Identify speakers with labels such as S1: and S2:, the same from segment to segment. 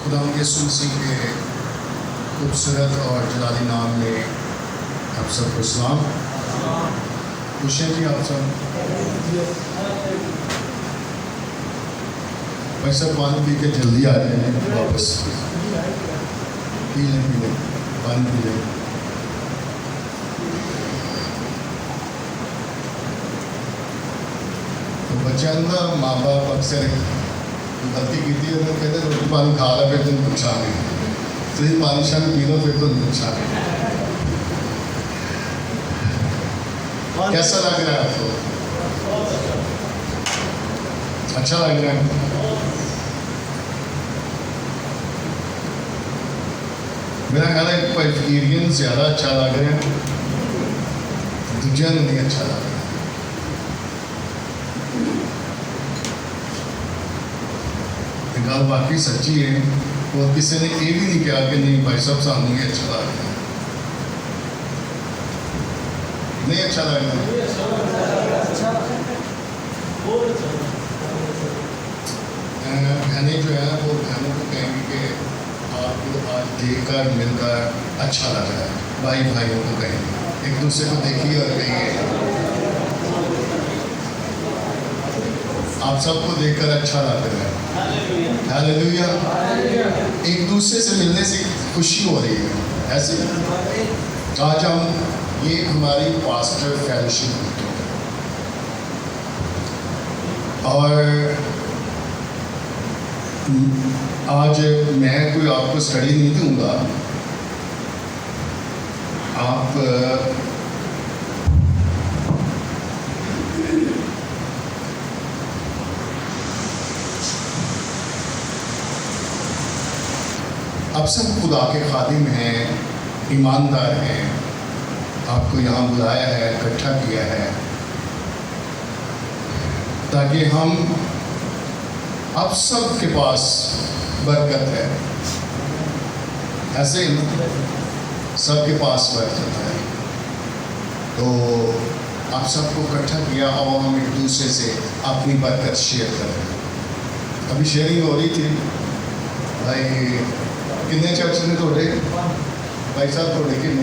S1: خداوند یسوع مسیح کے خوبصورت اور جلالی نام میں آپ سب کو سلام. خوش ہیں جی آپ سب؟ بھائی سب پانی پی کے جلدی آ جائیں واپس. پی لیں پانی پی لیں. تو بچوں کا ماں باپ اکثر غلطی کی تھی انہوں نے کہتے روٹی پانی کھا رہا پھر تم پوچھا نہیں تو یہ پانی شانی پی لو پھر تم پوچھا نہیں. کیسا لگ رہا ہے آپ کو؟ اچھا لگ رہا ہے؟ میرا خیال ہے پیفکیرین زیادہ اچھا لگ رہا ہے دوجہ نہیں اچھا لگ رہا. گل باقی سچی ہے اور کسی نے یہ بھی نہیں کہا کہ نہیں بھائی صاحب سانوں یہ اچھا لگ رہا ہے. نہیں اچھا لگ رہا. بہنیں جو ہیں وہ بہنوں کو کہیں گی کہ آپ کو آج دیکھ کر مل کر اچھا لگ رہا ہے. بھائی بھائیوں کو کہیں گے ایک دوسرے کو دیکھیے اور کہیے آپ سب کو دیکھ کر اچھا لگ رہا ہے. ہاللیلویا. ایک دوسرے سے ملنے سے خوشی ہو رہی ہے. ایسے آج ہم یہ ہماری پاسٹر فیلوشپ ہوتی ہے اور آج میں کوئی آپ کو اسٹڈی نہیں دوں گا. آپ سب خدا کے خادم ہیں, ایماندار ہیں. آپ کو یہاں بلایا ہے, اکٹھا کیا ہے تاکہ ہم آپ سب کے پاس برکت ہے. ایسے سب کے پاس برکت ہے تو آپ سب کو اکٹھا کیا اور ہم ایک دوسرے سے اپنی برکت شیئر کریں. ابھی شیئرنگ ہو رہی تھی. بھائی کتنے چرچ نے توڑے بھائی صاحب توڑے کتنے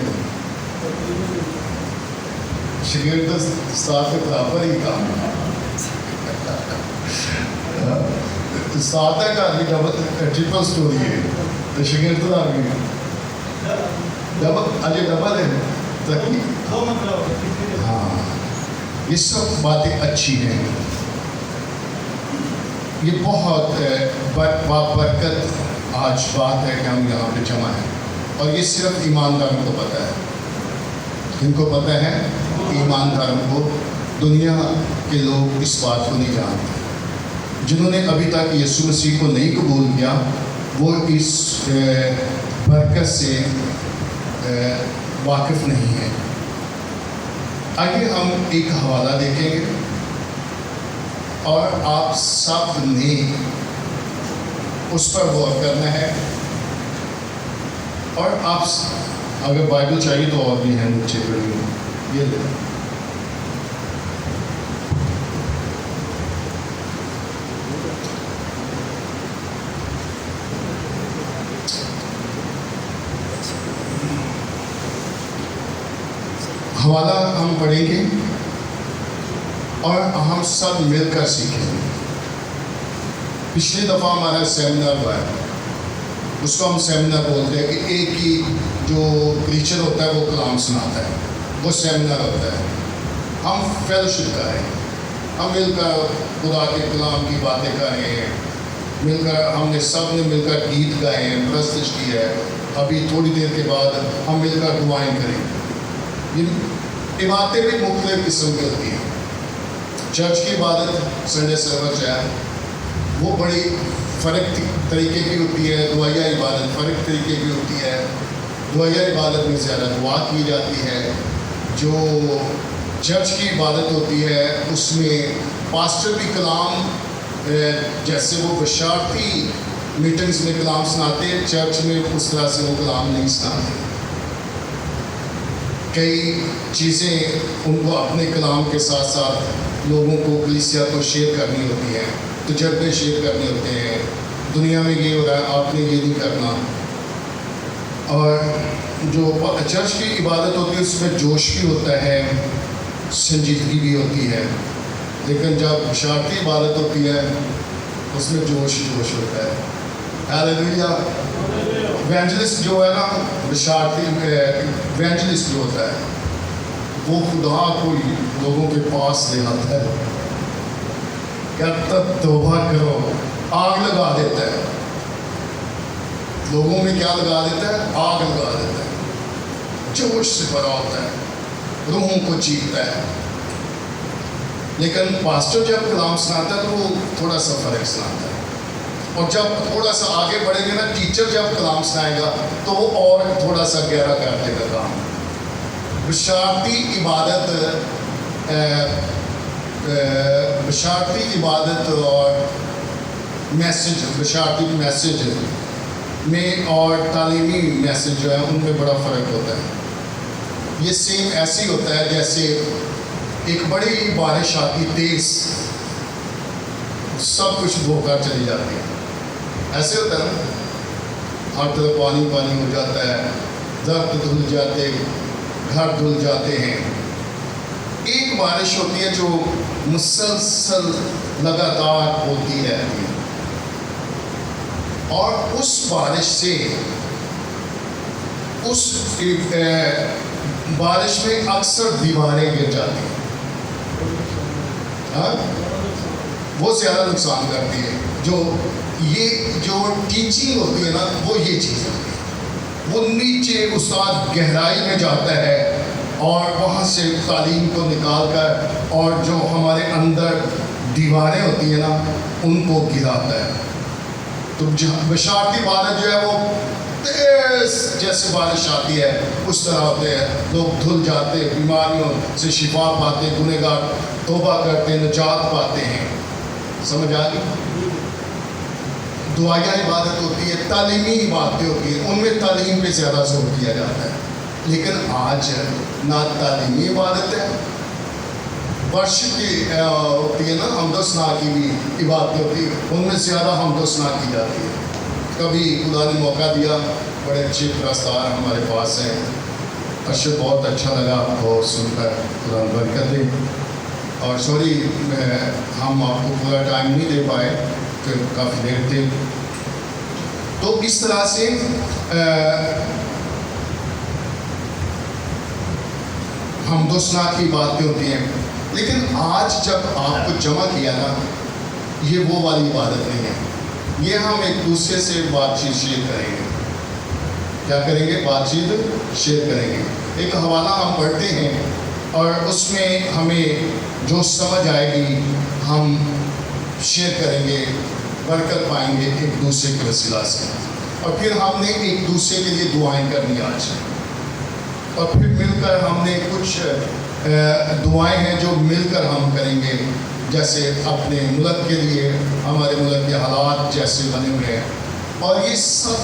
S1: شگرد استاد کے برابر ہی کام استاد ہے کہ ڈبل ٹرپل سٹوری ہے تو شگرد آ گئی ڈبل آج ڈبل ہے تاکہ ہاں یہ سب باتیں اچھی ہیں. یہ بہت برکت آج بات ہے کہ ہم یہاں پہ جمع ہیں اور یہ صرف ایمانداروں کو پتہ ہے. ان کو پتہ ہے ایمانداروں کو. دنیا کے لوگ اس بات کو نہیں جانتے. جنہوں نے ابھی تک یسوع مسیح کو نہیں قبول کیا وہ اس برکت سے واقف نہیں ہے. آئیے ہم ایک حوالہ دیکھیں گے اور آپ سب نے اس پر غور کرنا ہے. اور آپ اگر بائبل چاہیے تو اور بھی ہیں نیچے پڑھی یہ لے. حوالہ ہم پڑھیں گے اور ہم سب مل کر سیکھیں گے. پچھلی دفعہ ہمارا سیمینار ہوا ہے, اس کو ہم سیمینار بولتے ہیں کہ ایک ہی جو پریچر ہوتا ہے وہ کلام سناتا ہے, وہ سیمینار ہوتا ہے. ہم فیلوشپ کا ہے, ہم مل کر خدا کے کلام کی باتیں کر رہے ہیں. مل کر ہم نے سب نے مل کر گیت گائے ہیں, پرستش کی ہے. ابھی تھوڑی دیر کے بعد ہم مل کر دعائیں کریں گے. عبادتیں بھی مختلف قسم کی ہوتی ہیں. چرچ کی عبادت سنڈے سروس ہے وہ بڑی فرق طریقے کی ہوتی ہے. دعائیہ عبادت فرق طریقے کی ہوتی ہے. دعائیہ عبادت میں زیادہ دعا کی جاتی ہے. جو چرچ کی عبادت ہوتی ہے اس میں پاسٹر بھی کلام جیسے وہ بشارتی میٹنگز میں کلام سناتے ہیں, چرچ میں اس طرح سے وہ کلام نہیں سناتے. کئی چیزیں ان کو اپنے کلام کے ساتھ ساتھ لوگوں کو کلیسیا کو شیئر کرنی ہوتی ہیں, تجربے شیئر کرنے ہوتے ہیں. دنیا میں یہ ہو رہا ہے, آپ نے یہ نہیں اور جو چرچ کی عبادت ہوتی ہے اس میں جوش بھی ہوتا ہے، سنجیدگی بھی ہوتی ہے، لیکن جب بشارتی عبادت ہوتی ہے اس میں جوش ہوتا ہے. ہاللیلویا. ایونجلسٹ جو ہے نا، بشارتی ایونجلسٹ جو ہوتا ہے وہ خدا کو لوگوں کے پاس لے آتا ہے، کہتا توبہ کرو، آگ لگا دیتا ہے لوگوں میں. کیا لگا دیتا ہے؟ آگ لگا دیتا ہے، جوش سے بھرا ہوتا ہے، روحوں کو چیرتا ہے. لیکن پاسٹر جب کلام سناتا ہے تو وہ تھوڑا سا فرق سناتا ہے، اور جب تھوڑا سا آگے بڑھیں گے نا، ٹیچر جب کلام سنائے گا تو وہ اور تھوڑا سا گہرا کر دے گا کام. بشارتی عبادت اور میسج، بشارتی میسج میں اور تعلیمی میسج جو ہے ان میں بڑا فرق ہوتا ہے. یہ سیم ایسے ہی ہوتا ہے جیسے ایک بڑی بارش آتی تیز، سب کچھ دھو کر چلی جاتی ہے. ایسے ہوتا ہے نا، ہر طرف پانی پانی ہو جاتا ہے، درخت دھل جاتے، گھر دھل جاتے ہیں. ایک بارش ہوتی ہے جو مسلسل لگاتار ہوتی رہتی ہے، اور اس بارش سے، اس بارش میں اکثر دیواریں گر جاتی ہیں. وہ زیادہ نقصان کرتی ہے. جو ٹیچنگ ہوتی ہے نا، وہ یہ چیز ہوتی ہے. وہ نیچے استاد گہرائی میں جاتا ہے اور وہاں سے تعلیم کو نکال کر، اور جو ہمارے اندر دیواریں ہوتی ہیں نا ان کو گراتا ہے. تو بشارتی عبادت جو ہے وہ تیز جیسے بارش آتی ہے اس طرح ہوتے ہیں. لوگ دھل جاتے، بیماریوں سے شفا پاتے، گنہگار توبہ کرتے، نجات پاتے ہیں. سمجھ آ گئی؟ دعائیہ عبادت ہوتی ہے، تعلیمی عبادتیں ہوتی ہیں، ان میں تعلیم پہ زیادہ زور دیا جاتا ہے. لیکن آج نہ تعلیمی عبادت ہے، ورشپ کی ہوتی ہے نا، حمد و ثنا کی بھی عبادتیں ہوتی ہیں، ان میں زیادہ حمد و ثنا کی جاتی ہے. کبھی خدا نے موقع دیا، بڑے اچھے پرستار ہمارے پاس ہیں. ارشد بہت اچھا لگا آپ کو سن کر، خدا برکت دے. اور سوری ہم آپ کو پورا ٹائم نہیں دے پائے کہ کافی دیر تھے. تو اس طرح سے حمد و ثنا کی باتیں ہوتی ہیں. لیکن آج جب آپ کو جمع کیا نا، یہ وہ والی عبادت نہیں ہے. یہ ہم ایک دوسرے سے بات چیت شیئر کریں گے. کیا کریں گے؟ بات چیت شیئر کریں گے. ایک حوالہ ہم پڑھتے ہیں اور اس میں ہمیں جو سمجھ آئے گی ہم شیئر کریں گے، برکت پائیں گے ایک دوسرے کے وسیلہ سے. اور پھر ہم نے ایک دوسرے کے لیے دعائیں کرنی آج، اور پھر مل کر ہم نے کچھ دعائیں ہیں جو مل کر ہم کریں گے. جیسے اپنے ملک کے لیے، ہمارے ملک کے حالات جیسے بنے ہوئے ہیں، اور یہ سب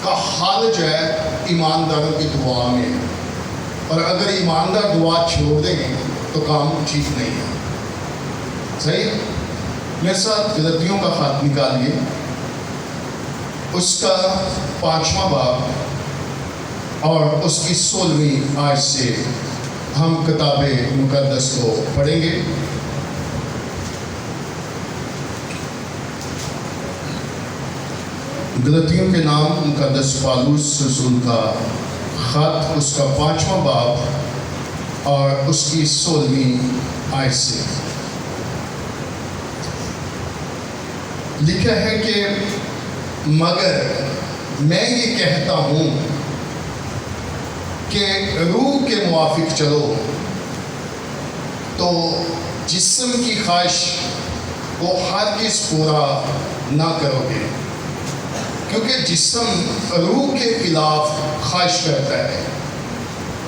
S1: کا حل جو ہے ایمانداروں کی دعا میں ہے. اور اگر ایماندار دعا چھوڑ دیں گے تو کام ٹھیک نہیں ہے. صحیح ہے؟ میرے ساتھ غلطیوں کا خط نکالیے، اس کا 5واں باب اور اس کی 16ویں آیت سے ہم کتاب مقدس کو پڑھیں گے. غلطیوں کے نام مقدس پالوس رسول کا خط، اس کا 5واں باب اور اس کی 16ویں آیت سے لکھا ہے کہ مگر میں یہ کہتا ہوں کہ روح کے موافق چلو تو جسم کی خواہش کو ہرگز پورا نہ کرو گے، کیونکہ جسم روح کے خلاف خواہش کرتا ہے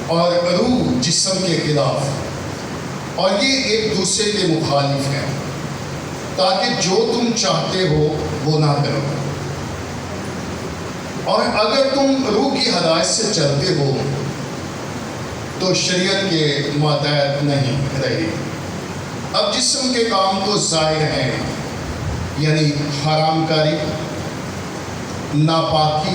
S1: اور روح جسم کے خلاف، اور یہ ایک دوسرے کے مخالف ہیں، تاکہ جو تم چاہتے ہو وہ نہ کرو. اور اگر تم روح کی ہدایت سے چلتے ہو تو شریعت کے ماتحت نہیں رہے. اب جسم کے کام تو ظاہر ہیں، یعنی حرام کاری، ناپاکی،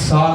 S2: 60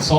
S2: 100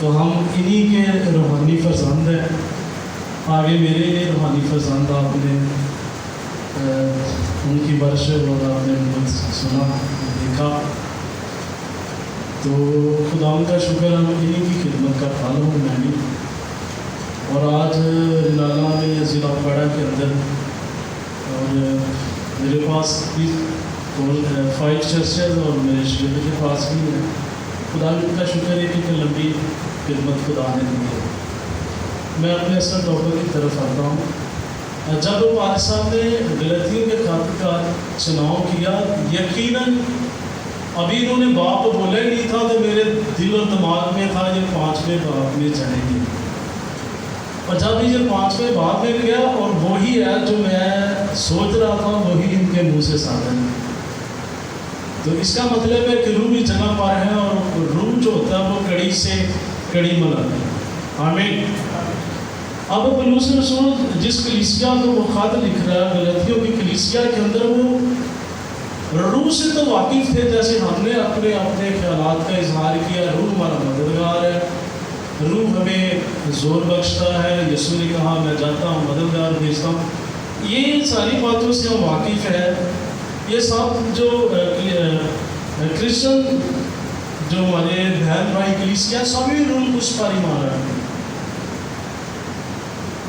S3: تو ہم انہی کے روحانی فرزند ہیں. آگے میرے یہ روحانی فرزند آپ نے ان کی برش اور آپ نے سنا دیکھا. تو خدا کا شکر ہم انہی کی خدمت کا پھل ہوں میں بھی. اور آج رنالہ میں ضلع پاڑا کے اندر اور میرے پاس بھی 5 چرچز اور میرے شہر کے پاس بھی ہیں. خدا کا شکر ہے کہ لمبی خدمت خدا نے دی ہے. میں اپنے اصل ٹاپک کی طرف آتا ہوں. جب پادری صاحب نے غلطیوں کے خاطر کا چناؤ کیا، یقیناً ابھی انہوں نے باپ کو بولا ہی نہیں تھا تو میرے دل اور دماغ میں تھا یہ 5ویں باپ میں جائیں گے. اور جب یہ 5ویں باپ میں گیا اور وہی ہے جو میں سوچ رہا تھا وہی ان کے منہ سے صادر ہے. تو اس کا مطلب ہے کہ روح بھی جگہ پر ہے اور روح جو ہوتا ہے وہ کڑی سے کڑی ملاتی ہے. آمین. اب پولس رسول جس کلیسیا کو وہ خط لکھ رہا ہے غلطیوں کی کلیسیا کے اندر، وہ روح سے تو واقف تھے جیسے ہم نے اپنے خیالات کا اظہار کیا. روح ہمارا مددگار ہے، روح ہمیں زور بخشتا ہے. یسوع نے کہا میں جاتا ہوں مددگار بھیجتا ہوں. یہ ساری باتوں سے ہم واقف ہیں. یہ سب جو کرسچن جو ہمارے بہن بھائی کلیسیا سبھی رول کو اس پر ایمان رکھتے ہیں.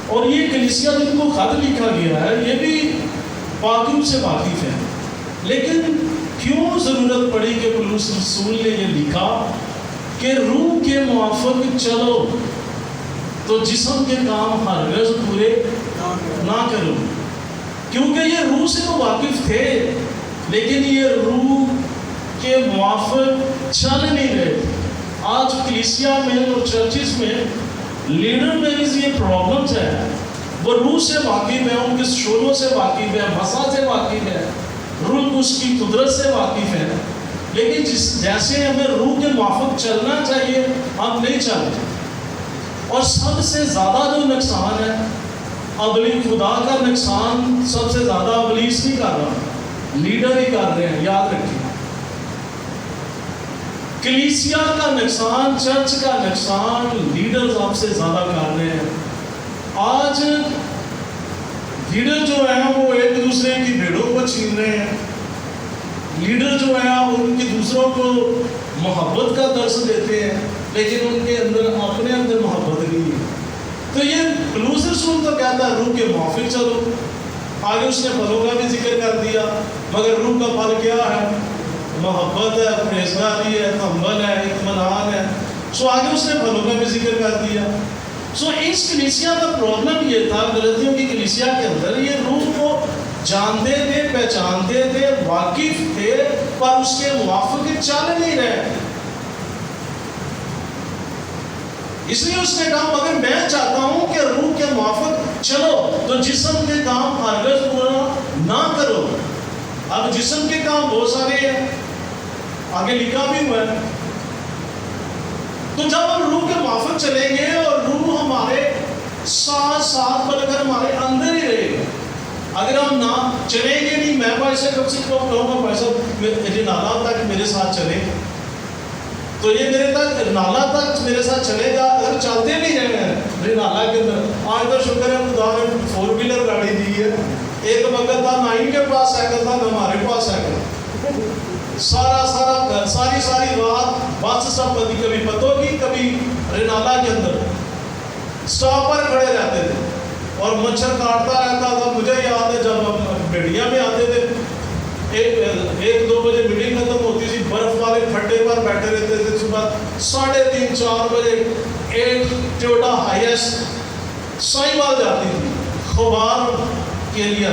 S3: اور یہ کلیسیا جن کو خط لکھا گیا ہے یہ بھی پاک روح سے واقف ہے. لیکن کیوں ضرورت پڑی کہ پولس رسول نے یہ لکھا کہ روح کے موافق چلو تو جسم کے کام ہرگز پورے نہ کرو. کیونکہ یہ روح سے تو واقف تھے لیکن یہ روح کے موافق چل نہیں رہے. آج کلیسیا میں اور چرچز میں لیڈر میں یہ پرابلمس ہے. وہ روح سے واقف ہے، ان کے شعلوں سے واقف ہے، مسا سے واقف ہے، روح اس کی قدرت سے واقف ہے. لیکن جیسے ہمیں روح کے موافق چلنا چاہیے ہم نہیں چلتے. اور سب سے زیادہ جو نقصان ہے خدا کا نقصان سب سے زیادہ ابلیس نہیں کر رہا، لیڈر ہی کر رہے ہیں. یاد رکھیے کلیسیا کا نقصان، چرچ کا نقصان لیڈرز آپ سے زیادہ کر رہے ہیں. آج لیڈر جو ہیں وہ ایک دوسرے کی بھیڑوں کو چھین رہے ہیں. لیڈر جو ہیں ان کی دوسروں کو محبت کا درس دیتے ہیں لیکن ان کے اندر اپنے اندر محبت نہیں ہے. تو یہ پولس رسول تو کہتا ہے روح کے موافق چلو. آگے اس نے پھلوں کا بھی ذکر کر دیا، مگر روح کا پھل کیا ہے؟ محبت ہے، پرہیزگاری ہے، تحمل ہے، اطمینان ہے. سو آگے اس نے پھلوں کا بھی ذکر کر دیا. سو اس کلیسیا کا پرابلم یہ تھا غلطیوں کی کلیسیا کے اندر، یہ روح کو جانتے تھے، پہچانتے تھے، واقف تھے، پر اس کے موافق چل نہیں رہے. اس لیے اس نے کہا مگر میں چاہتا ہوں کہ روح کے موافق چلو تو جسم کے کام ہرگز پورا نہ کرو. اب جسم کے کام بہت سارے ہیں، آگے لکھا بھی ہوا ہے. تو جب ہم روح کے موافق چلیں گے اور روح ہمارے ساتھ ساتھ بل کر ہمارے اندر ہی رہے گا. اگر ہم نہ چلیں گے نہیں، میں بھائی سے کب سے کہوں گا بھائی صاحب رنالہ تک میرے ساتھ چلیں تو یہ میرے تک رنالہ تک میرے ساتھ چلے گا. اگر چلتے نہیں رہے ہیں رنالہ کے اندر، آج تو شکر ہے خدا نے 4 ویلر گاڑی دی ہے. ایک وقت تھا 9 کے پاس سائیکل تھا، ہمارے پاس سائیکل. ساری رات بس سب کبھی پتوں کی کبھی رنالہ کے اندر سٹاپ پر کھڑے رہتے تھے اور مچھر کاٹتا رہتا تھا. مجھے یاد ہے جب ہم بیڑیاں میں آتے تھے 1-2 بجے میٹنگ ختم ہوتی تھی، برف والے کھڈے پر بیٹھے رہتے تھے. صبح 3:30-4 بجے ایک ٹویوٹا ہائیس سائیوال جاتی تھی خوبار کے لیے.